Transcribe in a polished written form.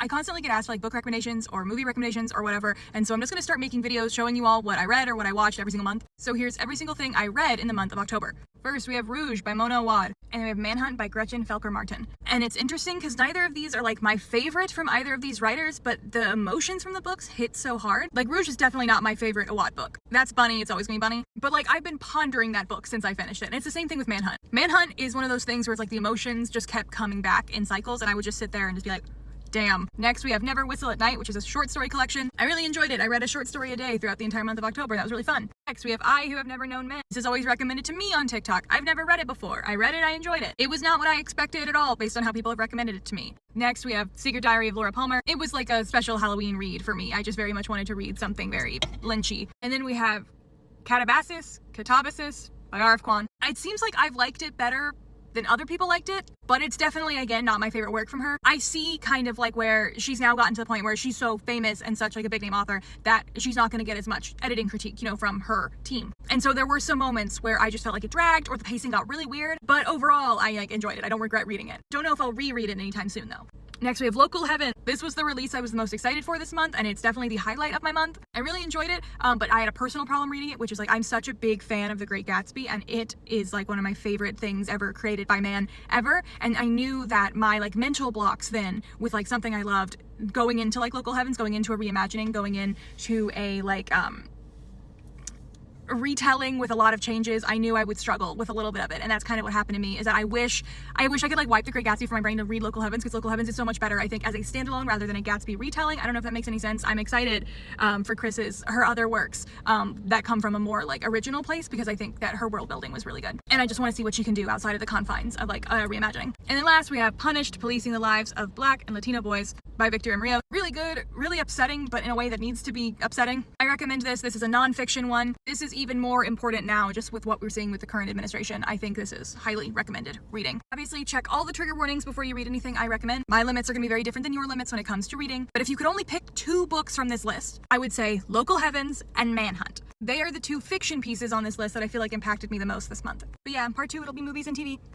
I constantly get asked for like book recommendations or movie recommendations or whatever, and so I'm just gonna start making videos showing you all what I read or what I watched every single month. So here's every single thing I read in the month of October. First, we have Rouge by Mona Awad, and we have Manhunt by Gretchen Felker Martin. And it's interesting because neither of these are like my favorite from either of these writers, but the emotions from the books hit so hard. Like Rouge is definitely not my favorite Awad book. That's Bunny, it's always gonna be Bunny. But like I've been pondering that book since I finished it. And it's the same thing with Manhunt. Manhunt is one of those things where it's like the emotions just kept coming back in cycles, and I would just sit there and just be like, damn. Next, we have Never Whistle at Night, which is a short story collection. I really enjoyed it. I read a short story a day throughout the entire month of October. That was really fun. Next, we have I Who Have Never Known Men. This is always recommended to me on TikTok. I've never read it before. I read it, I enjoyed it. It was not what I expected at all based on how people have recommended it to me. Next, we have Secret Diary of Laura Palmer. It was like a special Halloween read for me. I just very much wanted to read something very lynchy. And then we have Catabasis by R.F. Kuang. It seems like I've liked it better than other people liked it, but it's definitely, again, not my favorite work from her. I see kind of like where she's now gotten to the point where she's so famous and such like a big name author that she's not going to get as much editing critique, from her team. And so there were some moments where I just felt like it dragged or the pacing got really weird, but overall I enjoyed it. I don't regret reading it. Don't know if I'll reread it anytime soon though. Next, we have Local Heaven. This was the release I was the most excited for this month, and it's definitely the highlight of my month. I really enjoyed it, but I had a personal problem reading it, which is like, I'm such a big fan of The Great Gatsby, and it is like one of my favorite things ever created by man ever. And I knew that my like mental blocks then with like something I loved going into like Local Heavens, going into a reimagining, going into a like, retelling with a lot of changes, I knew I would struggle with a little bit of it. And that's kind of what happened to me, is that I wish I could like wipe The Great Gatsby from my brain to read Local Heavens, because Local Heavens is so much better, I think, as a standalone rather than a Gatsby retelling. I don't know if that makes any sense. I'm excited for her other works that come from a more like original place, because I think that her world building was really good. And I just want to see what she can do outside of the confines of like reimagining. And then last, we have Punished: Policing the Lives of Black and Latino Boys by Victor Murillo. Really good, really upsetting, but in a way that needs to be upsetting. I recommend this. This is a nonfiction one. This is even more important now, just with what we're seeing with the current administration. I think this is highly recommended reading. Obviously, check all the trigger warnings before you read anything I recommend. My limits are going to be very different than your limits when it comes to reading, but if you could only pick 2 books from this list, I would say Local Heavens and Manhunt. They are the 2 fiction pieces on this list that I feel like impacted me the most this month. But yeah, in part 2, it'll be movies and TV.